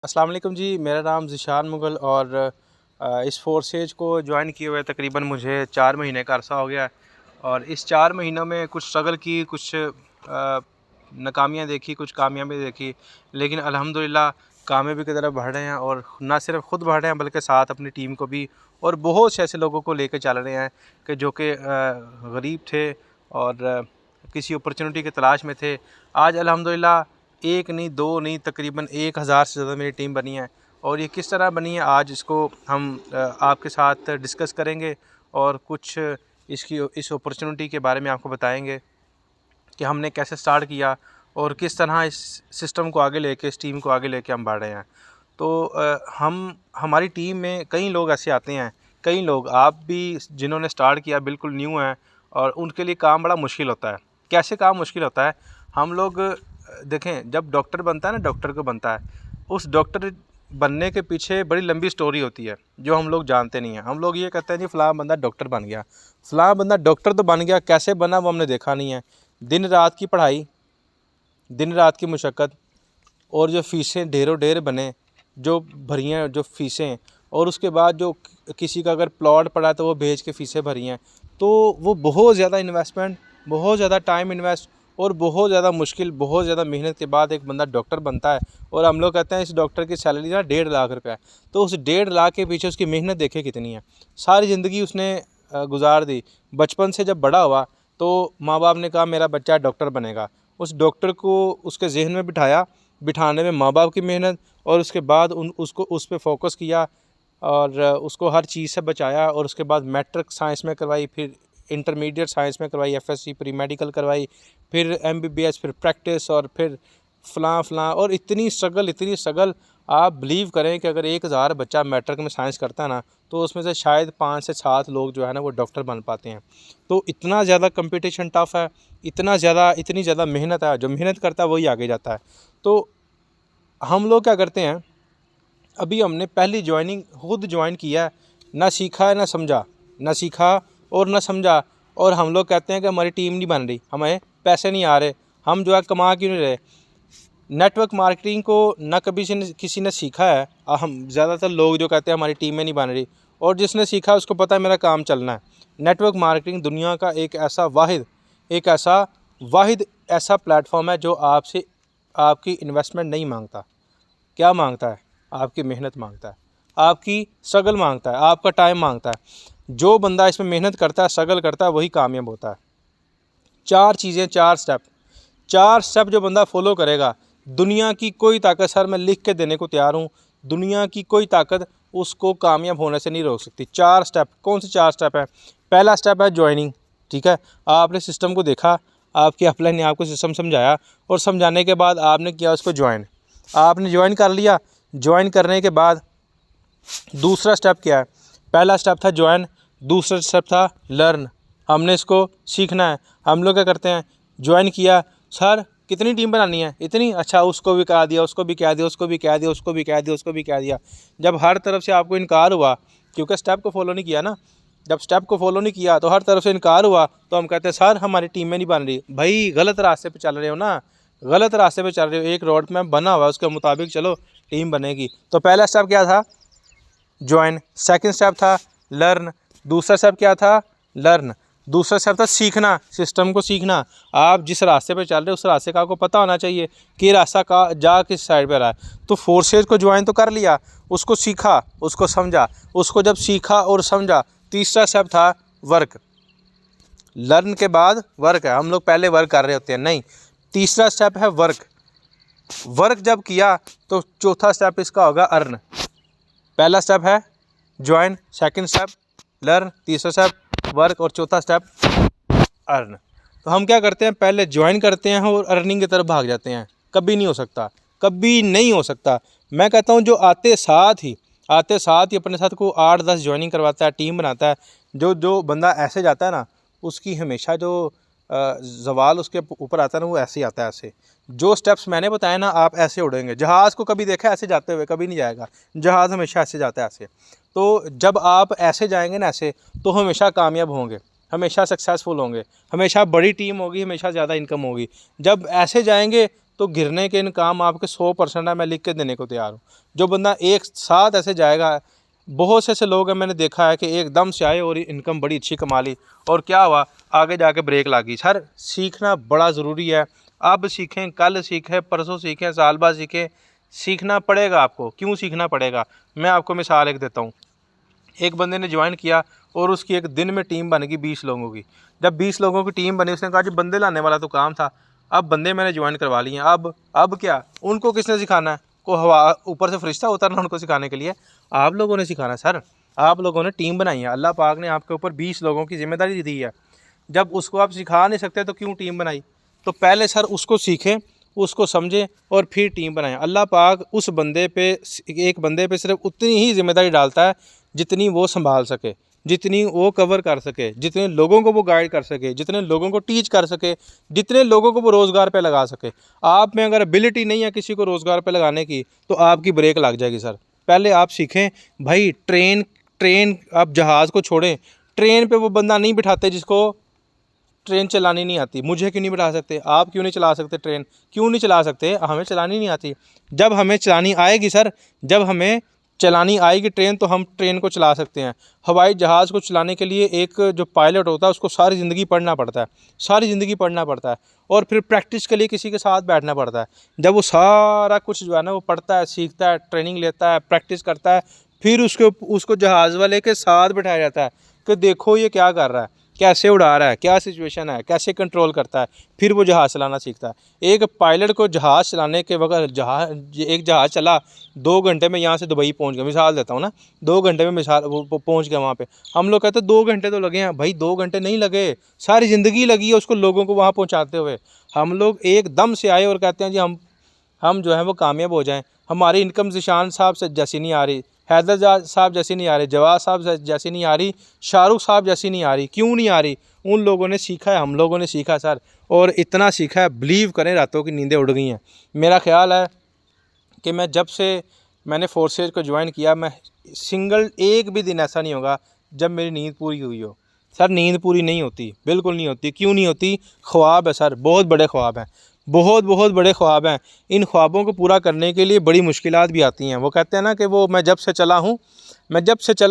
अस्सलाम वालेकुम जी। मेरा नाम ज़ीशान मुग़ल और इस फोर्सेज को जॉइन किए हुए तकरीबन मुझे 4 महीने का अरसा हो गया है। और इस 4 महीनों में कुछ स्ट्रगल की, कुछ नाकामियाँ देखी, कुछ कामयाबी देखी, लेकिन अल्हम्दुलिल्लाह कामयाबी की तरफ बढ़ रहे हैं। और ना सिर्फ खुद बढ़ रहे हैं बल्कि साथ अपनी टीम को भी और बहुत से ऐसे लोगों को लेकर चल रहे हैं कि जो कि गरीब थे और किसी अपॉर्चुनिटी की तलाश में थे। आज अल्हम्दुलिल्लाह एक नहीं, दो नहीं, तकरीबन 1000 से ज़्यादा मेरी टीम बनी है। और ये किस तरह बनी है, आज इसको हम आपके साथ डिस्कस करेंगे और कुछ इस अपॉर्चुनिटी के बारे में आपको बताएंगे कि हमने कैसे स्टार्ट किया और किस तरह इस सिस्टम को आगे लेके, इस टीम को आगे लेके हम बढ़ रहे हैं। तो हमारी टीम में कई लोग ऐसे आते हैं, कई लोग आप भी जिन्होंने स्टार्ट किया बिल्कुल न्यू हैं और उनके लिए काम बड़ा मुश्किल होता है। कैसे काम मुश्किल होता है? हम लोग देखें, जब डॉक्टर बनता है ना, डॉक्टर को बनता है, उस डॉक्टर बनने के पीछे बड़ी लंबी स्टोरी होती है जो हम लोग जानते नहीं हैं। हम लोग ये कहते हैं जी फ़लाँ बंदा डॉक्टर बन गया, फ़लाँ बंदा डॉक्टर तो बन गया, कैसे बना वो हमने देखा नहीं है। दिन रात की पढ़ाई, दिन रात की मुशक्क़त और जो फ़ीसें ढेरों ढेर बने, जो भरी हैं जो फ़ीसें, और उसके बाद जो किसी का अगर प्लॉट पड़ा तो वो बेच के फ़ीसें भरी हैं। तो वो बहुत ज़्यादा इन्वेस्टमेंट, बहुत ज़्यादा टाइम इन्वेस्ट और बहुत ज़्यादा मुश्किल, बहुत ज़्यादा मेहनत के बाद एक बंदा डॉक्टर बनता है। और हम लोग कहते हैं इस डॉक्टर की सैलरी ना 1.5 लाख रुपये है। तो उस 1.5 लाख के पीछे उसकी मेहनत देखे कितनी है। सारी ज़िंदगी उसने गुजार दी। बचपन से जब बड़ा हुआ तो माँ बाप ने कहा मेरा बच्चा डॉक्टर बनेगा। उस डॉक्टर को उसके ज़हन में बिठाया, बिठाने में माँ बाप की मेहनत, और उसके बाद उसको उस पे फोकस किया और उसको हर चीज़ से बचाया। और उसके बाद मैट्रिक साइंस में करवाई, फिर इंटरमीडिएट साइंस में करवाई, एफएससी प्री मेडिकल करवाई, फिर एमबीबीएस, फिर प्रैक्टिस, और फिर फ़लाँ और इतनी स्ट्रगल। आप बिलीव करें कि अगर 1000 बच्चा मैट्रिक में साइंस करता है ना, तो उसमें से शायद 5 से 7 लोग जो है ना वो डॉक्टर बन पाते हैं। तो इतना ज़्यादा कंपटीशन टफ़ है, इतनी ज़्यादा मेहनत है, जो मेहनत करता है वही आगे जाता है। तो हम लोग क्या करते हैं, अभी हमने पहली जॉइनिंग खुद जॉइन किया है, ना सीखा है ना समझा, ना सीखा और ना समझा। और हम लोग कहते हैं कि हमारी टीम नहीं बन रही, हमें पैसे नहीं आ रहे, हम जो है कमा क्यों नहीं रहे। नेटवर्क मार्केटिंग को ना कभी किसी ने सीखा है। हम ज़्यादातर लोग जो कहते हैं हमारी टीम में नहीं बन रही, और जिसने सीखा उसको पता है मेरा काम चलना है। नेटवर्क मार्केटिंग दुनिया का एक ऐसा प्लेटफॉर्म है जो आपसे आपकी इन्वेस्टमेंट नहीं मांगता। क्या मांगता है? आपकी मेहनत मांगता है, आपकी स्ट्रगल मांगता है, आपका टाइम मांगता है। जो बंदा इसमें मेहनत करता है, स्ट्रगल करता है, वही कामयाब होता है। 4 चीज़ें, 4 स्टेप जो बंदा फॉलो करेगा, दुनिया की कोई ताकत, सर मैं लिख के देने को तैयार हूँ, दुनिया की कोई ताकत उसको कामयाब होने से नहीं रोक सकती। 4 स्टेप। कौन से 4 स्टेप है? पहला स्टेप है ज्वाइनिंग। ठीक है, आपने सिस्टम को देखा, आपके अपलाइन ने आपको सिस्टम समझाया, और समझाने के बाद आपने किया उसको ज्वाइन। आपने ज्वाइन कर लिया। ज्वाइन करने के बाद दूसरा स्टेप क्या है? पहला स्टेप था ज्वाइन, दूसरा स्टेप था लर्न। हमने इसको सीखना है। हम लोग क्या करते हैं, ज्वाइन किया, सर कितनी टीम बनानी है? इतनी। अच्छा, उसको भी कह दिया, उसको भी कह दिया, उसको भी कह दिया, उसको भी कह दिया, उसको भी कह दिया। जब हर तरफ से आपको इनकार हुआ, क्योंकि स्टेप को फॉलो नहीं किया ना, जब स्टेप को फॉलो नहीं किया तो हर तरफ से इनकार हुआ, तो हम कहते हैं सर हमारी टीम में नहीं बन रही। भाई गलत रास्ते पे चल रहे हो ना, गलत रास्ते पे चल रहे हो। एक रोड मैप बना हुआ है, उसके मुताबिक चलो, टीम बनेगी। तो पहला स्टेप क्या था? ज्वाइन। सेकंड स्टेप था लर्न। दूसरा स्टेप क्या था? लर्न। दूसरा स्टेप था सीखना, सिस्टम को सीखना। आप जिस रास्ते पे चल रहे हो उस रास्ते का आपको पता होना चाहिए कि रास्ता का जा किस साइड पे रहा है। तो फोर्सेज को ज्वाइन तो कर लिया, उसको सीखा, उसको समझा। उसको जब सीखा और समझा, तीसरा स्टेप था वर्क। लर्न के बाद वर्क है। हम लोग पहले वर्क कर रहे होते हैं, नहीं, तीसरा स्टेप है वर्क। वर्क जब किया तो चौथा स्टेप इसका होगा अर्न। पहला स्टेप है ज्वाइन, सेकंड स्टेप लर्न, तीसरा स्टेप वर्क, और चौथा स्टेप अर्न। तो हम क्या करते हैं, पहले ज्वाइन करते हैं और अर्निंग की तरफ भाग जाते हैं। कभी नहीं हो सकता, कभी नहीं हो सकता। मैं कहता हूँ जो आते साथ ही अपने साथ को 8-10 ज्वाइनिंग करवाता है, टीम बनाता है, जो बंदा ऐसे जाता है ना, उसकी हमेशा जो ज़वाल उसके ऊपर आता है ना, वो ऐसे ही आता है। ऐसे जो स्टेप्स मैंने बताए ना, आप ऐसे उड़ेंगे। जहाज़ को कभी देखा ऐसे जाते हुए? कभी नहीं जाएगा। जहाज़ हमेशा ऐसे जाता है, ऐसे। तो जब आप ऐसे जाएंगे ना, ऐसे, तो हमेशा कामयाब होंगे, हमेशा सक्सेसफुल होंगे, हमेशा बड़ी टीम होगी, हमेशा ज़्यादा इनकम होगी। जब ऐसे जाएंगे तो गिरने के इनकाम आपके 100% है, मैं लिख के देने को तैयार हूँ। जो बंदा एक साथ ऐसे जाएगा, बहुत से ऐसे लोग हैं मैंने देखा है कि एकदम से आए और इनकम बड़ी अच्छी कमा ली, और क्या हुआ, आगे जाके ब्रेक लगी। सर सीखना बड़ा ज़रूरी है। अब सीखें, कल सीखें, परसों सीखें, साल बाद सीखें, सीखना पड़ेगा आपको। क्यों सीखना पड़ेगा? मैं आपको मिसाल एक देता हूँ। एक बंदे ने ज्वाइन किया और उसकी एक दिन में टीम बन गई 20 लोगों की। जब 20 लोगों की टीम बनी, उसने कहा जी बंदे लाने वाला तो काम था, अब बंदे मैंने ज्वाइन करवा लिए हैं, अब क्या उनको किसने सिखाना है? को हवा ऊपर से फरिश्ता उतरना उनको सिखाने के लिए? आप लोगों ने सिखाना सर। आप लोगों ने टीम बनाई है, अल्लाह पाक ने आपके ऊपर 20 लोगों की जिम्मेदारी दी है। जब उसको आप सिखा नहीं सकते तो क्यों टीम बनाई? तो पहले सर उसको सीखें, उसको समझें और फिर टीम बनाएं। अल्लाह पाक उस बंदे पे, एक बंदे पे सिर्फ उतनी ही जिम्मेदारी डालता है जितनी वो संभाल सके, जितनी वो कवर कर सके, जितने लोगों को वो गाइड कर सके, जितने लोगों को टीच कर सके, जितने लोगों को वो रोज़गार पे लगा सके। आप में अगर एबिलिटी नहीं है किसी को रोज़गार पे लगाने की, तो आपकी ब्रेक लग जाएगी सर। पहले आप सीखें भाई। ट्रेन ट्रेन आप जहाज़ को छोड़ें, ट्रेन पे वो बंदा नहीं बिठाते जिसको ट्रेन चलानी नहीं आती। मुझे क्यों नहीं बिठा सकते? आप क्यों नहीं चला सकते ट्रेन? क्यों नहीं चला सकते? हमें चलानी नहीं आती। जब हमें चलानी आएगी सर, जब हमें चलानी आएगी ट्रेन, तो हम ट्रेन को चला सकते हैं। हवाई जहाज़ को चलाने के लिए एक जो पायलट होता है उसको सारी ज़िंदगी पढ़ना पड़ता है, सारी ज़िंदगी पढ़ना पड़ता है, और फिर प्रैक्टिस के लिए किसी के साथ बैठना पड़ता है। जब वो सारा कुछ जो है ना वो पढ़ता है, सीखता है, ट्रेनिंग लेता है, प्रैक्टिस करता है, फिर उसको जहाज़ वाले के साथ बिठाया जाता है कि देखो ये क्या कर रहा है, कैसे उड़ा रहा है, क्या सिचुएशन है, कैसे कंट्रोल करता है, फिर वो जहाज़ चलाना सीखता है। एक पायलट को जहाज़ चलाने के वक्त एक जहाज़ चला 2 घंटे में यहाँ से दुबई पहुँच गया, मिसाल देता हूँ ना, 2 घंटे में मिसाल वो पहुँच गया वहाँ पे। हम लोग कहते हैं 2 घंटे तो लगे हैं, भाई 2 घंटे नहीं लगे, सारी ज़िंदगी लगी है उसको लोगों को वहाँ पहुँचाते हुए। हम लोग एकदम से आए और कहते हैं जी हम जो है वो कामयाब हो जाएं। हमारी इनकम ज़ीशान साहब से जैसी नहीं आ रही, हैदर साहब जैसी नहीं आ रही, जवाद साहब जैसी नहीं आ रही, शाहरुख साहब जैसी नहीं आ रही। क्यों नहीं आ रही? उन लोगों ने सीखा है, हम लोगों ने सीखा सर, और इतना सीखा है, बिलीव करें रातों की नींदें उड़ गई हैं। मेरा ख्याल है कि जब से मैंने फोर्सेज को ज्वाइन किया, मैं सिंगल एक भी दिन ऐसा नहीं होगा जब मेरी नींद पूरी हुई हो। सर नींद पूरी नहीं होती, बिल्कुल नहीं होती। क्यों नहीं होती? ख्वाब है सर, बहुत बड़े ख्वाब हैं, बहुत बहुत बड़े ख्वाब हैं। इन ख्वाबों को पूरा करने के लिए बड़ी मुश्किलात भी आती हैं। वो कहते हैं ना कि मैं जब से चला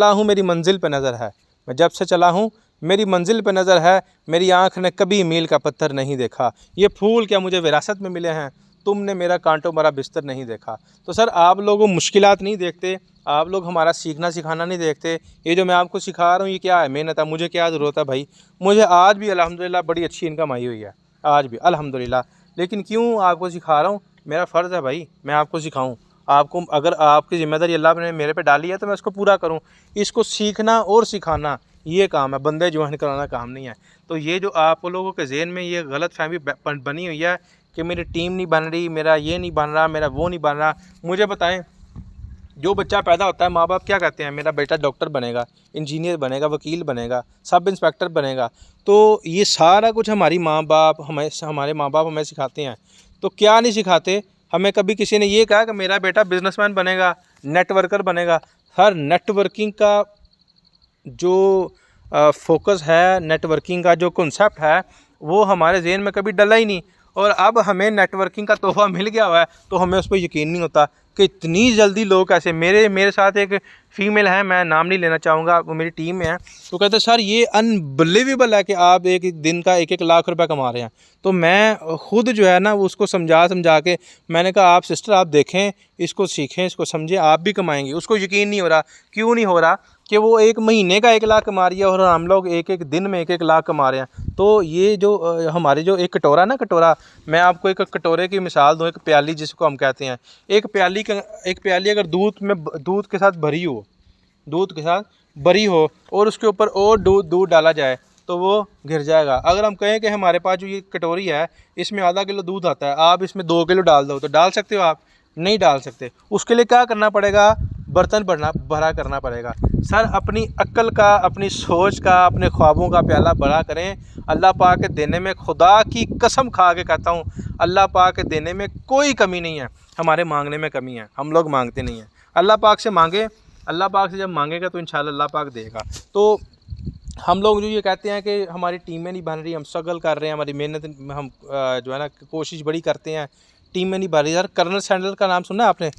हूँ मेरी मंजिल पे नज़र है, मैं जब से चला हूँ मेरी मंजिल पे नज़र है, मेरी आँख ने कभी मील का पत्थर नहीं देखा, ये फूल क्या मुझे विरासत में मिले हैं, तुमने मेरा कांटों भरा बिस्तर नहीं देखा। तो सर आप लोग मुश्किलात नहीं देखते, आप लोग हमारा सीखना सिखाना नहीं देखते। ये जो मैं आपको सिखा रहा हूँ ये क्या है? मेहनत है। मुझे क्या ज़रूरत है भाई? मुझे आज भी अल्हम्दुलिल्लाह बड़ी अच्छी इनकम आई हुई है, आज भी अल्हम्दुलिल्लाह। लेकिन क्यों आपको सिखा रहा हूँ? मेरा फ़र्ज़ है भाई, मैं आपको सिखाऊँ। आपको अगर आपकी ज़िम्मेदारी अल्लाह ने मेरे पे डाली है तो मैं इसको पूरा करूँ। इसको सीखना और सिखाना ये काम है, बंदे ज्वाइन कराना काम नहीं है। तो ये जो आप लोगों के ज़हन में ये गलतफ़हमी बनी हुई है कि मेरी टीम नहीं बन रही, मेरा ये नहीं बन रहा, मेरा वो नहीं बन रहा, मुझे बताएं, जो बच्चा पैदा होता है माँ बाप क्या कहते हैं? मेरा बेटा डॉक्टर बनेगा, इंजीनियर बनेगा, वकील बनेगा, सब इंस्पेक्टर बनेगा। तो ये सारा कुछ हमारे माँ बाप हमें सिखाते हैं। तो क्या नहीं सिखाते? हमें कभी किसी ने ये कहा कि मेरा बेटा बिजनेसमैन बनेगा, नेटवर्कर बनेगा? सर नेटवर्किंग का जो फोकस है, नेटवर्किंग का जो कॉन्सेप्ट है, वो हमारे ज़हन में कभी डला ही नहीं। और अब हमें नेटवर्किंग का तोहफ़ा मिल गया हुआ है तो हमें उस पर यकीन नहीं होता कि इतनी जल्दी लोग कैसे। मेरे साथ एक फ़ीमेल है, मैं नाम नहीं लेना चाहूँगा, वो मेरी टीम में है। तो कहते हैं सर ये अनबिलीवेबल है कि आप एक दिन का 1-1 लाख रुपए कमा रहे हैं। तो मैं खुद जो है ना वो उसको समझा के मैंने कहा आप सिस्टर आप देखें, इसको सीखें, इसको समझें, आप भी कमाएंगे। उसको यकीन नहीं हो रहा। क्यों नहीं हो रहा? कि वो 1 महीने का 1 लाख कमा रही है और हम लोग 1-1 दिन में 1-1 लाख कमा रहे हैं। तो ये जो हमारी जो एक कटोरा ना, कटोरा, मैं आपको एक कटोरे की मिसाल दूँ, एक प्याली जिसको हम कहते हैं। एक प्याली अगर दूध के साथ भरी हो और उसके ऊपर और दूध डाला जाए तो वो गिर जाएगा। अगर हम कहें कि हमारे पास जो ये कटोरी है इसमें आधा किलो दूध आता है, आप इसमें 2 किलो डाल दो, तो डाल सकते हो आप? नहीं डाल सकते। उसके लिए क्या करना पड़ेगा? बर्तन भरा करना पड़ेगा। सर अपनी अक्ल का, अपनी सोच का, अपने ख्वाबों का प्याला बड़ा करें। अल्लाह पाक के देने में, खुदा की कसम खा के कहता हूँ, अल्लाह पाक के देने में कोई कमी नहीं है, हमारे मांगने में कमी है। हम लोग मांगते नहीं हैं। अल्लाह पाक से मांगे, अल्लाह पाक से जब मांगेगा तो इंशाल्लाह अल्लाह पाक देगा। तो हम लोग जो ये कहते हैं कि हमारी टीमें नहीं बन रही, हम स्ट्रगल कर रहे हैं, हमारी मेहनत, हम जो है ना कोशिश बड़ी करते हैं, टीम में नहीं भर रही। यार कर्नल सैंडर्स का नाम सुना है आपने?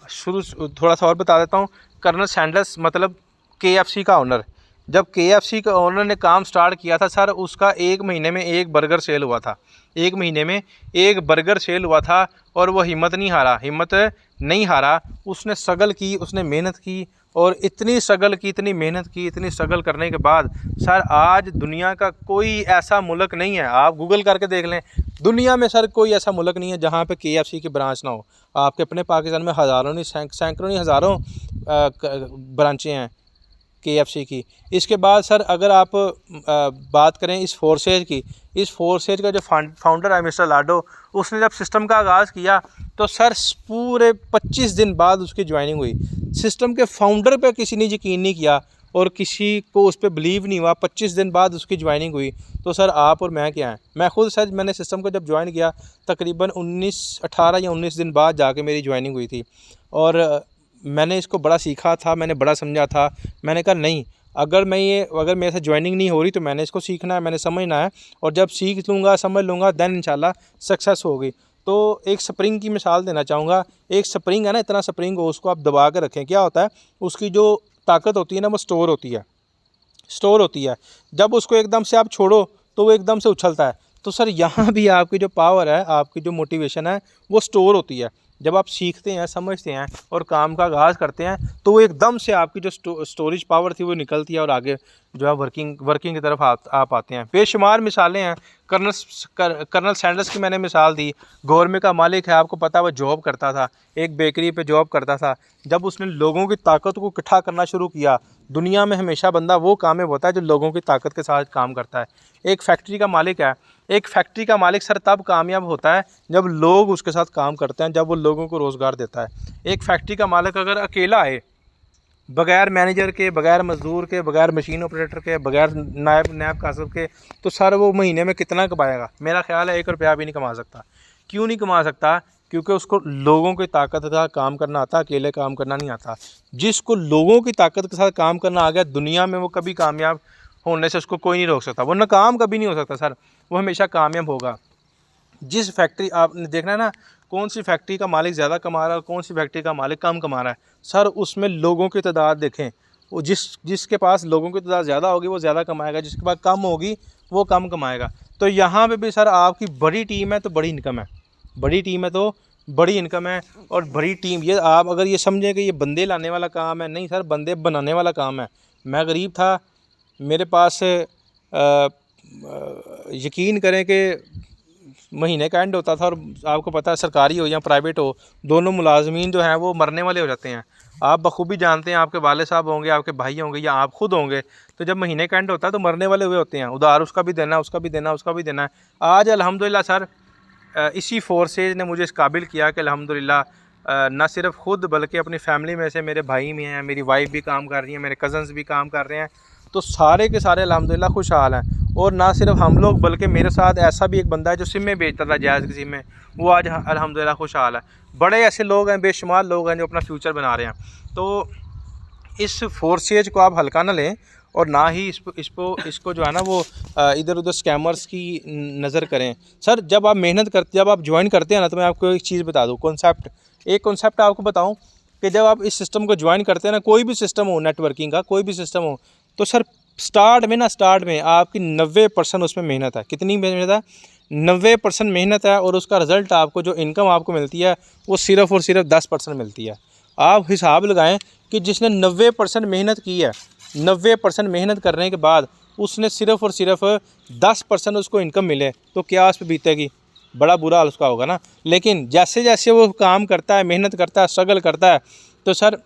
शुरू थोड़ा सा और बता देता हूँ। कर्नल सैंडर्स मतलब KFC का ओनर। जब KFC का ओनर ने काम स्टार्ट किया था सर, उसका 1 महीने में 1 बर्गर सेल हुआ था। 1 महीने में 1 बर्गर सेल हुआ था और वो हिम्मत नहीं हारा। उसने स्ट्रगल की, उसने मेहनत की और इतनी स्ट्रगल की, इतनी मेहनत की, इतनी स्ट्रगल करने के बाद सर आज दुनिया का कोई ऐसा मुल्क नहीं है, आप गूगल करके देख लें, दुनिया में सर कोई ऐसा मुल्क नहीं है जहाँ पे KFC की ब्रांच ना हो। आपके अपने पाकिस्तान में हज़ारों नहीं, सैकड़ों नहीं, हज़ारों ब्रांचें हैं KFC की। इसके बाद सर अगर आप बात करें इस फोर्सेज की, इस फोर्सेज का जो फाउंडर है मिस्टर लाडो, उसने जब सिस्टम का आगाज़ किया तो सर पूरे 25 दिन बाद उसकी ज्वाइनिंग हुई। सिस्टम के फाउंडर पे किसी ने यकीन नहीं किया और किसी को उस पर बिलीव नहीं हुआ। 25 दिन बाद उसकी ज्वाइनिंग हुई। तो सर आप और मैं क्या हैं, मैं खुद सर मैंने सिस्टम को जब ज्वाइन किया तकरीबन 18 या 19 दिन बाद जाके मेरी ज्वाइनिंग हुई थी। और मैंने इसको बड़ा सीखा था, मैंने बड़ा समझा था। मैंने कहा नहीं, अगर मेरे से ज्वाइनिंग नहीं हो रही तो मैंने इसको सीखना है, मैंने समझना है और जब सीख लूँगा, समझ लूँगा, देन इंशाल्लाह सक्सेस होगी। तो एक स्प्रिंग की मिसाल देना चाहूँगा। एक स्प्रिंग है ना, इतना स्प्रिंग हो, उसको आप दबा कर रखें, क्या होता है उसकी जो ताकत होती है ना वो स्टोर होती है। जब उसको एकदम से आप छोड़ो तो वो एकदम से उछलता है। तो सर यहाँ भी आपकी जो पावर है, आपकी जो मोटिवेशन है वो स्टोर होती है। जब आप सीखते हैं, समझते हैं और काम का आगाज़ करते हैं तो वो एकदम से आपकी जो स्टोरेज पावर थी वो निकलती है और आगे जो है वर्किंग की तरफ आप आते हैं। बेशुमार मिसालें हैं। कर्नल सैंडर्स की मैंने मिसाल दी। गवर्नमेंट का मालिक है, आपको पता है वो जॉब करता था, एक बेकरी पे जॉब करता था। जब उसने लोगों की ताकत को इकट्ठा करना शुरू किया, दुनिया में हमेशा बंदा वो कामयाब होता है जो लोगों की ताकत के साथ काम करता है। एक फैक्ट्री का मालिक है, एक फैक्ट्री का मालिक सर तब कामयाब होता है जब लोग उसके साथ काम करते हैं, जब वो लोगों को रोज़गार देता है। एक फैक्ट्री का मालिक अगर अकेला है, बगैर मैनेजर के, बगैर मजदूर के, बगैर मशीन ऑपरेटर के, बगैर नायब कासब के, तो सर वो महीने में कितना कमाएगा? मेरा ख्याल है 1 रुपया भी नहीं कमा सकता। क्यों नहीं कमा सकता? क्योंकि उसको लोगों की ताकत का काम करना आता, अकेले काम करना नहीं आता। जिसको लोगों की ताकत के साथ काम करना आ गया, दुनिया में वो कभी कामयाब होने से उसको कोई नहीं रोक सकता। वो नाकाम कभी नहीं हो सकता सर, वो हमेशा कामयाब होगा। जिस फैक्ट्री आपने देखना है ना, कौन सी फैक्ट्री का मालिक ज़्यादा कमा रहा है और कौन सी फैक्ट्री का मालिक कम कमा रहा है, सर उसमें लोगों की तादाद देखें। वो जिसके पास लोगों की तादाद ज़्यादा होगी वो ज़्यादा कमाएगा, जिसके पास कम होगी वो कम कमाएगा। तो यहाँ पे भी सर आपकी बड़ी टीम है तो बड़ी इनकम है, बड़ी टीम है तो बड़ी इनकम है। और बड़ी टीम, ये आप अगर ये समझें कि ये बंदे लाने वाला काम है, नहीं सर, बंदे बनाने वाला काम है। मैं गरीब था, मेरे पास यकीन करें कि महीने का एंड होता था और आपको पता है सरकारी हो या प्राइवेट हो, दोनों मुलाजमीन जो हैं वो मरने वाले हो जाते हैं। आप बखूबी जानते हैं, आपके वाले साहब होंगे, आपके भाई होंगे या आप खुद होंगे, तो जब महीने का एंड होता है तो मरने वाले हुए होते हैं। उधार उसका भी देना, उसका भी देना, उसका भी देना है। आज अल्हम्दुलिल्लाह सर इसी फोर्सेज ने मुझे इस काबिल किया कि अल्हम्दुलिल्लाह न सिर्फ खुद बल्कि अपनी फैमिली में से मेरे भाई भी हैं, मेरी वाइफ भी काम कर रही है, मेरे कज़न्स भी काम कर रहे हैं, तो सारे के सारे अल्हम्दुलिल्लाह खुशहाल हैं। और ना सिर्फ हम लोग बल्कि मेरे साथ ऐसा भी एक बंदा है जो सिम में बेचता था, जायज़ की सिम में, वो आज अल्हम्दुलिल्लाह खुशहाल है। बड़े ऐसे लोग हैं, बेशुमार लोग हैं जो अपना फ्यूचर बना रहे हैं। तो इस फोर्सेज को आप हल्का ना लें और ना ही इसको जो है ना वो इधर उधर स्कैमर्स की नज़र करें। सर जब आप ज्वाइन करते हैं ना, तो मैं आपको एक चीज़ बता दूँ, एक कॉन्सेप्ट आपको बताऊँ कि जब आप इस सिस्टम को ज्वाइन करते हैं ना, कोई भी सिस्टम हो, नेटवर्किंग का कोई भी सिस्टम हो, तो सर स्टार्ट में आपकी 90% उसमें मेहनत है। कितनी मेहनत है? 90% मेहनत है और उसका रिज़ल्ट आपको, जो इनकम आपको मिलती है वो सिर्फ़ और सिर्फ 10% मिलती है। आप हिसाब लगाएं कि जिसने 90% मेहनत की है, 90% मेहनत करने के बाद उसने सिर्फ़ और सिर्फ 10% उसको इनकम मिले, तो क्या उस पर बीतेगी? बड़ा बुरा हाल उसका होगा ना। लेकिन जैसे जैसे वो काम करता है, मेहनत करता है, स्ट्रगल करता है, तो सर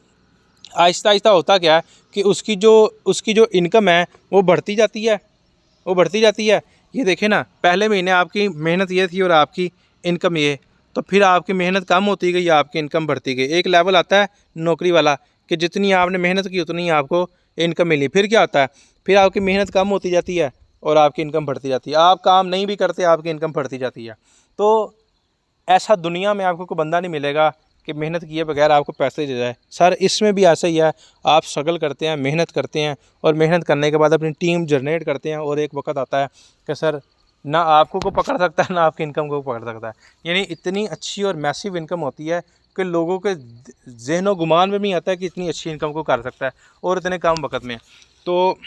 आहिस्ता आहिस्ता होता क्या है कि उसकी जो इनकम है वो बढ़ती जाती है। ये देखें ना, पहले महीने आपकी मेहनत ये थी और आपकी इनकम ये, तो फिर आपकी मेहनत कम होती गई, आपकी इनकम बढ़ती गई। एक लेवल आता है नौकरी वाला कि जितनी आपने मेहनत की उतनी ही आपको इनकम मिली। फिर क्या होता है, फिर आपकी मेहनत कम होती जाती है और आपकी इनकम बढ़ती जाती है। आप काम नहीं भी करते, आपकी इनकम बढ़ती जाती है। तो ऐसा दुनिया में आपको कोई बंदा नहीं मिलेगा कि मेहनत किए बगैर आपको पैसे दे जाए। सर इसमें भी ऐसा ही है, आप स्ट्रगल करते हैं, मेहनत करते हैं और मेहनत करने के बाद अपनी टीम जनरेट करते हैं और एक वक्त आता है कि सर ना आपको को पकड़ सकता है, ना आपकी इनकम को पकड़ सकता है। यानी इतनी अच्छी और मैसिव इनकम होती है कि लोगों के ज़हन व गुमान में भी आता है कि इतनी अच्छी इनकम को कर सकता है और इतने कम वक्त में। तो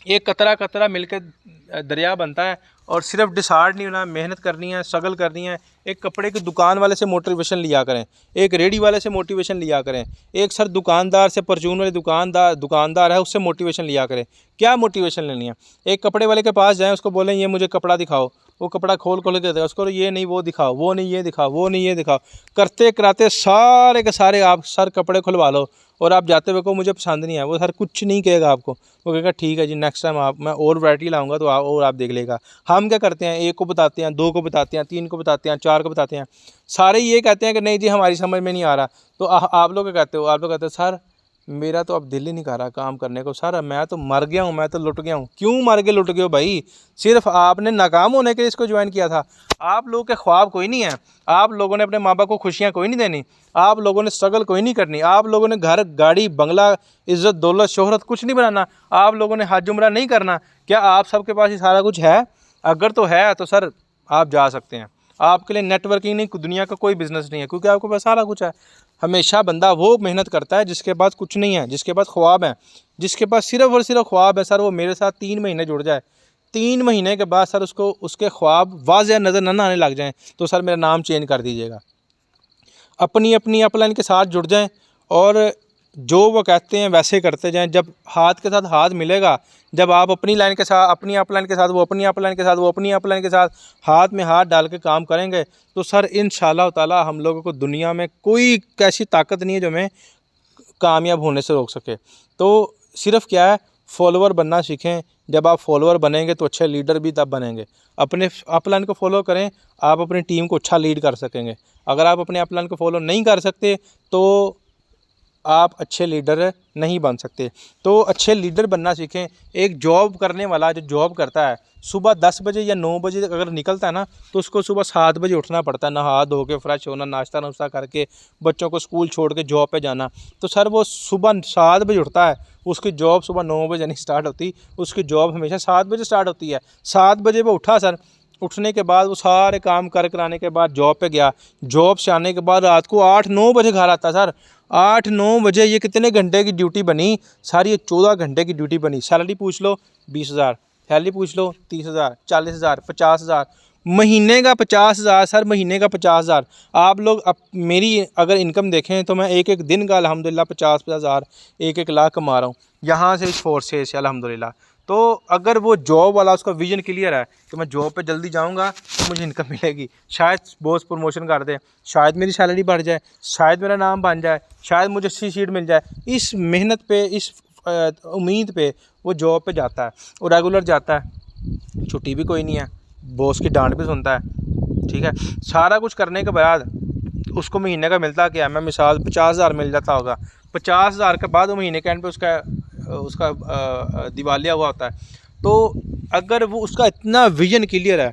एक कतरा कतरा मिलकर दरिया बनता है। और सिर्फ डिसहार्ड नहीं होना, मेहनत करनी है, स्ट्रगल करनी है। एक कपड़े की दुकान वाले से मोटिवेशन लिया करें, एक रेडी वाले से मोटिवेशन लिया करें, एक सर दुकानदार से, परचून वाले दुकानदार है उससे मोटिवेशन लिया करें। क्या मोटिवेशन लेनी है? एक कपड़े वाले के पास जाएं, उसको बोलें ये मुझे कपड़ा दिखाओ, वो कपड़ा खोल खोल के देगा, उसको ये नहीं वो दिखाओ, वो नहीं ये दिखाओ, वो नहीं ये दिखाओ, करते कराते सारे के सारे आप सर कपड़े खुलवा लो और आप जाते हुए को मुझे पसंद नहीं है, वो सर कुछ नहीं कहेगा आपको। वो कहेगा ठीक है जी, नेक्स्ट टाइम आप मैं और वैरायटी लाऊंगा तो आप देख लेगा। हम क्या करते हैं, एक को बताते हैं, दो को बताते हैं, तीन को बताते हैं, चार को बताते हैं, सारे ये कहते हैं कि नहीं जी हमारी समझ में नहीं आ रहा। तो आप लोग क्या कहते हो? आप लोग कहते हो सर मेरा तो अब दिल ही नहीं कर रहा काम करने को, सर मैं तो मर गया हूँ, मैं तो लुट गया हूँ। क्यों मर के लुट गए हो भाई? सिर्फ आपने नाकाम होने के लिए इसको ज्वाइन किया था। आप लोगों के ख्वाब कोई नहीं है, आप लोगों ने अपने माँ बाप को खुशियाँ कोई नहीं देनी, आप लोगों ने स्ट्रगल कोई नहीं करनी, आप लोगों ने घर गाड़ी बंगला इज़्ज़त दौलत शोहरत कुछ नहीं बनाना, आप लोगों ने हज उम्रा नहीं करना। क्या आप सबके पास ये सारा कुछ है? अगर तो है तो सर आप जा सकते हैं। आपके लिए नेटवर्किंग नहीं, दुनिया का कोई बिज़नेस नहीं है, क्योंकि आपके पास सारा कुछ है। हमेशा बंदा वो मेहनत करता है जिसके पास कुछ नहीं है, जिसके पास ख्वाब है, जिसके पास सिर्फ और सिर्फ ख्वाब है। सर वो मेरे साथ 3 महीने जुड़ जाए, 3 महीने के बाद सर उसको उसके ख्वाब वाज़ेह नज़र न आने लग जाएँ तो सर मेरा नाम चेंज कर दीजिएगा। अपनी अपनी अपलाइन के साथ जुड़ जाएं और जो वो कहते हैं वैसे करते जाएं। जब हाथ के साथ हाथ मिलेगा, जब आप अपनी लाइन के साथ, अपनी अपलाइन के साथ, वो अपनी अपलाइन के साथ, वो अपनी अपलाइन के साथ हाथ में हाथ डाल के काम करेंगे तो सर इंशाल्लाह ताला हम लोगों को दुनिया में कोई ऐसी ताकत नहीं है जो हमें कामयाब होने से रोक सके। तो सिर्फ क्या है, फॉलोवर बनना सीखें। जब आप फॉलोवर बनेंगे तो अच्छे लीडर भी तब बनेंगे। अपने अपलाइन को फॉलो करें, आप अपनी टीम को अच्छा लीड कर सकेंगे। अगर आप अपने अपलाइन को फॉलो नहीं कर सकते तो आप अच्छे लीडर नहीं बन सकते। तो अच्छे लीडर बनना सीखें। एक जॉब करने वाला जो जॉब करता है सुबह 10 बजे या 9 बजे अगर निकलता है ना तो उसको सुबह 7 बजे उठना पड़ता है, नहा धो के फ्रेश होना, नाश्ता नुश्ता करके बच्चों को स्कूल छोड़ के जॉब पे जाना। तो सर वो सुबह 7 बजे उठता है, उसकी जॉब सुबह 9 बजे नहीं स्टार्ट होती, उसकी जॉब हमेशा 7 बजे स्टार्ट होती है। 7 बजे वो उठा सर, उठने के बाद वो सारे काम कर कराने के बाद जॉब पे गया, जॉब से आने के बाद रात को 8-9 बजे घर आता सर। 8-9 बजे ये कितने घंटे की ड्यूटी बनी? सारी ये 14 घंटे की ड्यूटी बनी। सैलरी पूछ लो 20,000, सैलरी पूछ लो 30,000, 40,000, 50,000, महीने का 50,000 सर, महीने का 50,000। आप लोग अब मेरी अगर इनकम देखें तो मैं एक एक दिन का अल्हम्दुलिल्लाह 50,000, 1-1 लाख कमा रहा हूँ यहाँ से, इस फोर्स से अल्हम्दुलिल्लाह। तो अगर वो जॉब वाला उसका विजन क्लियर है कि मैं जॉब पे जल्दी जाऊंगा तो मुझे इनकम मिलेगी, शायद बॉस प्रमोशन कर दे, शायद मेरी सैलरी बढ़ जाए, शायद मेरा नाम बन जाए, शायद मुझे अच्छी सीट मिल जाए, इस मेहनत पे, इस उम्मीद पे वो जॉब पे जाता है और रेगुलर जाता है। छुट्टी भी कोई नहीं है, बॉस की डांट भी सुनता है, ठीक है। सारा कुछ करने के बाद उसको महीने का मिलता क्या है? मैं मिसाल 50,000 मिल जाता होगा, 50,000 के बाद वो महीने के एंड पे उसका दिवालिया हुआ होता है। तो अगर वो उसका इतना विजन क्लियर है,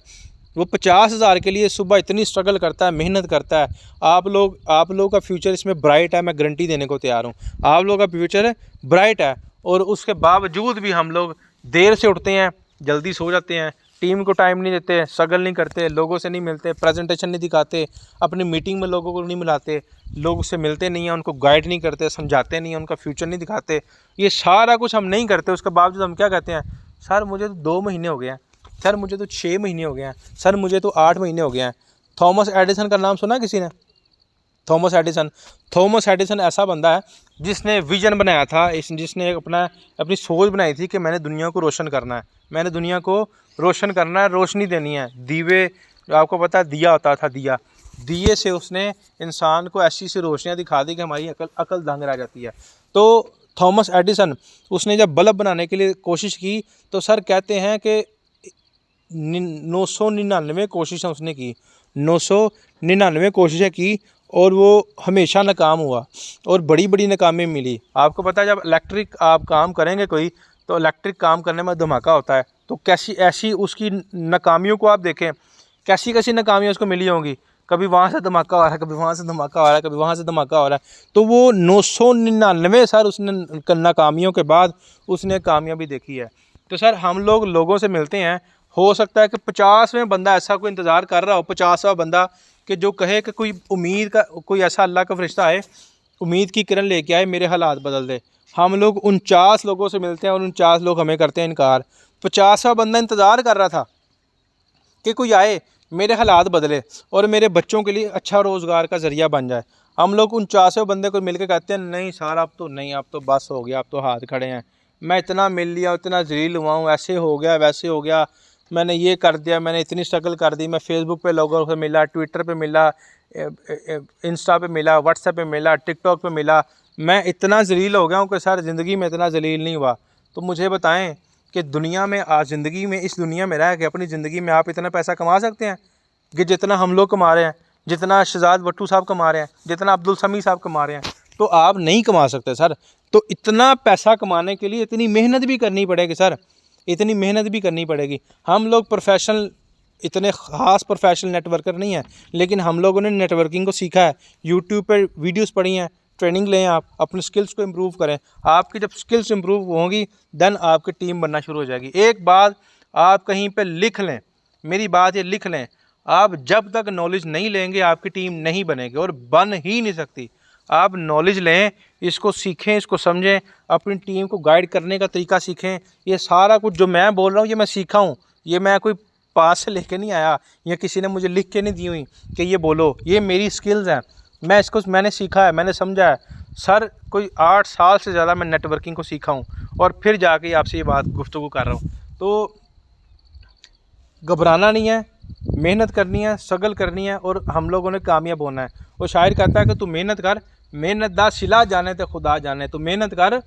वो 50,000 के लिए सुबह इतनी स्ट्रगल करता है, मेहनत करता है। आप लोगों का फ्यूचर इसमें ब्राइट है, मैं गारंटी देने को तैयार हूँ। आप लोगों का फ्यूचर ब्राइट है और उसके बावजूद भी हम लोग देर से उठते हैं, जल्दी सो जाते हैं, टीम को टाइम नहीं देते, स्ट्रगल नहीं करते, लोगों से नहीं मिलते, प्रेजेंटेशन नहीं दिखाते, अपनी मीटिंग में लोगों को नहीं मिलाते, लोगों से मिलते नहीं हैं, उनको गाइड नहीं करते, समझाते नहीं हैं, उनका फ्यूचर नहीं दिखाते। ये सारा कुछ हम नहीं करते, उसके बावजूद हम क्या कहते हैं? सर मुझे तो 2 महीने हो गए हैं, सर मुझे तो 6 महीने हो गए हैं, सर मुझे तो 8 महीने हो गए हैं। थॉमस एडिसन का नाम सुना किसी ने? थॉमस एडिसन ऐसा बंदा है जिसने विजन बनाया था, जिसने अपनी सोच बनाई थी कि मैंने दुनिया को रोशन करना है, मैंने दुनिया को रोशन करना है, रोशनी देनी है। दीवे, आपको पता है दिया होता था, दिए से उसने इंसान को ऐसी सी रोशनियाँ दिखा दी कि हमारी अकल दंग रह जाती है। तो थॉमस एडिसन उसने जब बल्ब बनाने के लिए कोशिश की तो सर कहते हैं कि 999 कोशिशें उसने की, 999 कोशिशें की और वो हमेशा नाकाम हुआ और बड़ी बड़ी नाकामी मिली। आपको पता है जब इलेक्ट्रिक आप काम करेंगे कोई, तो इलेक्ट्रिक काम करने में धमाका होता है। तो कैसी ऐसी उसकी नाकामियों को आप देखें, कैसी कैसी नाकामियाँ उसको मिली होंगी। कभी वहाँ से धमाका हो रहा है, कभी वहाँ से धमाका हो रहा है, कभी वहाँ से धमाका हो रहा है। तो वो 999 सर उसने नाकामियों के बाद उसने कामयाबी देखी है। तो सर हम लोगों से मिलते हैं, हो सकता है कि 50वें बंदा ऐसा कोई इंतज़ार कर रहा हो, 50वां बंदा, कि जो कहे कि कोई उम्मीद का, कोई ऐसा अल्लाह का फरिश्ता आए, उम्मीद की किरण लेके आए, मेरे हालात बदल दे। हम लोग 49 लोगों से मिलते हैं और 49 लोग हमें करते हैं इनकार। 50वां बंदा इंतज़ार कर रहा था कि कोई आए, मेरे हालात बदले और मेरे बच्चों के लिए अच्छा रोज़गार का ज़रिया बन जाए। हम लोग 49वें बंदे को मिलकर कहते हैं नहीं सर अब तो नहीं, अब तो बस हो गया, अब तो हाथ खड़े हैं, मैं इतना मिल लिया, इतना ज़लील हुआ हूँ, ऐसे हो गया वैसे हो गया, मैंने ये कर दिया, मैंने इतनी स्ट्रगल कर दी, मैं फ़ेसबुक पे लोगों से मिला, ट्विटर पे मिला, इंस्टा पे मिला, व्हाट्सएप पे मिला, टिकटॉक पे मिला, मैं इतना ज़लील हो गया हूँ कि सर ज़िंदगी में इतना ज़लील नहीं हुआ। तो मुझे बताएं कि दुनिया में आज ज़िंदगी में, इस दुनिया में रह के अपनी ज़िंदगी में आप इतना पैसा कमा सकते हैं कि जितना हम लोग कमा रहे हैं, जितना शहजाद भट्टू साहब कमा रहे हैं, जितना अब्दुल समी साहब कमा रहे हैं, तो आप नहीं कमा सकते सर। तो इतना पैसा कमाने के लिए इतनी मेहनत भी करनी पड़ेगी सर, इतनी मेहनत भी करनी पड़ेगी। हम लोग प्रोफेशनल, इतने ख़ास प्रोफेशनल नेटवर्कर नहीं हैं, लेकिन हम लोगों ने नेटवर्किंग को सीखा है, यूट्यूब पर वीडियोज़ पढ़ी हैं, ट्रेनिंग लें, आप अपने स्किल्स को इम्प्रूव करें। आपकी जब स्किल्स इम्प्रूव होंगी देन आपकी टीम बनना शुरू हो जाएगी। एक बात आप कहीं पे लिख लें, मेरी बात ये लिख लें, आप जब तक नॉलेज नहीं लेंगे आपकी टीम नहीं बनेगी और बन ही नहीं सकती। आप नॉलेज लें, इसको सीखें, इसको समझें, अपनी टीम को गाइड करने का तरीका सीखें। ये सारा कुछ जो मैं बोल रहा हूँ ये मैं सीखा हूँ, ये मैं कोई पास से लेके नहीं आया या किसी ने मुझे लिख के नहीं दी हुई कि ये बोलो, ये मेरी स्किल्स हैं, मैं इसको मैंने सीखा है, मैंने समझा है सर। कोई 8 साल से ज़्यादा मैं नेटवर्किंग को सीखा हूँ और फिर जाके आपसे ये बात गुफ्तगू कर रहा हूँ। तो घबराना नहीं है, मेहनत करनी है, स्ट्रगल करनी है और हम लोगों ने कामयाब होना है। वो शायर कहता है कि तू मेहनत कर, मेहनत दा सिला जाने ते खुदा जाने। तू मेहनत कर,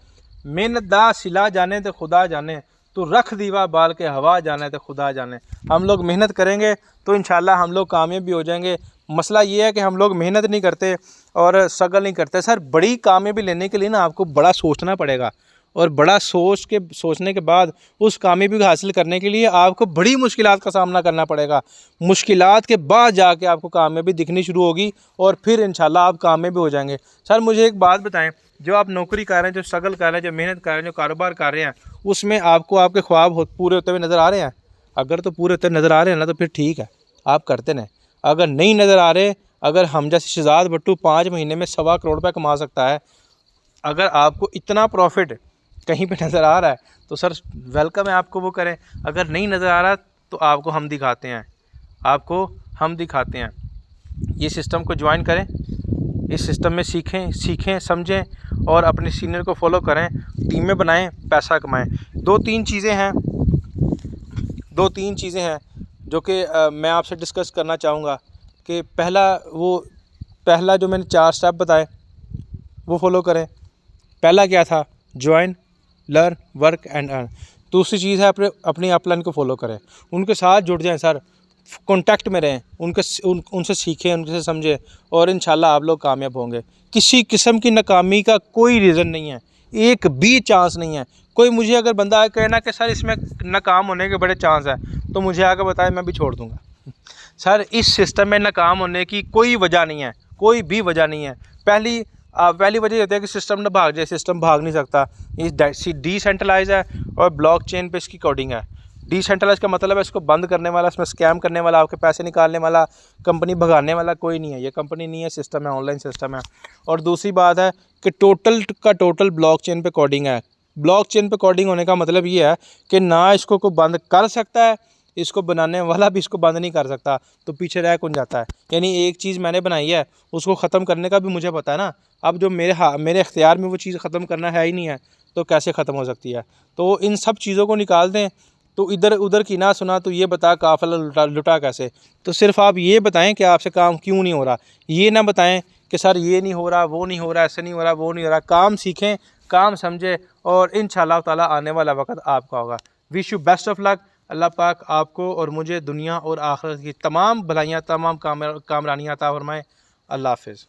मेहनत दा सिला जाने ते खुदा जाने। तू रख दीवा बाल के हवा जाने ते खुदा जाने। हम लोग मेहनत करेंगे तो इंशाल्लाह हम लोग कामयाब भी हो जाएंगे। मसला ये है कि हम लोग मेहनत नहीं करते और स्ट्रगल नहीं करते। सर बड़ी कामयाबी लेने के लिए ना आपको बड़ा सोचना पड़ेगा और बड़ा सोचने के बाद उस कामयाबी को हासिल करने के लिए आपको बड़ी मुश्किलात का सामना करना पड़ेगा। मुश्किलात के बाद जाके आपको कामयाबी दिखनी शुरू होगी और फिर इंशाल्लाह आप कामयाब हो जाएंगे। सर मुझे एक बात बताएं, जो आप नौकरी कर रहे हैं, जो स्ट्रगल कर रहे हैं, जो मेहनत कर रहे हैं, जो कारोबार कर रहे हैं, उसमें आपको आपके ख्वाब पूरे होते हुए नज़र आ रहे हैं? अगर तो पूरे होते नज़र आ रहे हैं ना तो फिर ठीक है, आप करते रहें। अगर नहीं नज़र आ रहे, अगर हम जैसे शहजाद भट्टू 5 महीने में 1.25 करोड़ रुपये कमा सकता है, अगर आपको इतना प्रॉफिट कहीं पे नज़र आ रहा है तो सर वेलकम है, आपको वो करें। अगर नहीं नज़र आ रहा तो आपको हम दिखाते हैं, आपको हम दिखाते हैं। ये सिस्टम को ज्वाइन करें, इस सिस्टम में सीखें समझें और अपने सीनियर को फॉलो करें, टीमें बनाएं, पैसा कमाएं। दो तीन चीज़ें हैं जो कि मैं आपसे डिस्कस करना चाहूँगा कि पहला जो मैंने 4 स्टेप बताए वो फॉलो करें। पहला क्या था? Join, learn, work and earn. दूसरी चीज़ है अपनी अपलाइन को फॉलो करें, उनके साथ जुड़ जाएं सर, कांटेक्ट में रहें, उनसे सीखें, उनसे समझें और इंशाल्लाह आप लोग कामयाब होंगे। किसी किस्म की नाकामी का कोई रीज़न नहीं है, एक भी चांस नहीं है। कोई मुझे अगर बंदा कहना कि सर इसमें नाकाम होने के बड़े चांस है तो मुझे आकर बताए, मैं भी छोड़ दूँगा। सर इस सिस्टम में नाकाम होने की कोई वजह नहीं है, कोई भी वजह नहीं है। पहली वजह ये होती है कि सिस्टम ना भाग जाए। सिस्टम भाग नहीं सकता, ये डिसेंट्रलाइज है और ब्लॉकचेन पे इसकी कोडिंग है। डिसेंट्रलाइज का मतलब है इसको बंद करने वाला, इसमें स्कैम करने वाला, आपके पैसे निकालने वाला, कंपनी भगाने वाला कोई नहीं है। ये कंपनी नहीं है, सिस्टम है, ऑनलाइन सिस्टम है। और दूसरी बात है कि टोटल ब्लॉकचेन पे कोडिंग है। ब्लॉकचेन पे कोडिंग होने का मतलब ये है कि ना इसको कोई बंद कर सकता है, इसको बनाने वाला भी इसको बंद नहीं कर सकता, तो पीछे रह कौन जाता है। यानी एक चीज़ मैंने बनाई है, उसको ख़त्म करने का भी मुझे पता है ना। अब जो मेरे इख्तियार में वो चीज़ ख़त्म करना है ही नहीं है तो कैसे ख़त्म हो सकती है। तो इन सब चीज़ों को निकाल दें। तो इधर उधर की ना सुना तो ये बता काफ़िला लुटा कैसे। तो सिर्फ आप ये बताएं कि आपसे काम क्यों नहीं हो रहा, ये ना बताएं कि सर ये नहीं हो रहा, वो नहीं हो रहा, ऐसे नहीं हो रहा, वो नहीं हो रहा। काम सीखें, काम समझें और इंशाअल्लाह ताला आने वाला वक्त आपका होगा। Wish you best of luck. Allah पाक आपको और मुझे दुनिया और आखिरत की तमाम भलाइयाँ, तमाम कामरानियाँ अता फरमाए। अल्लाह हाफ़िज़।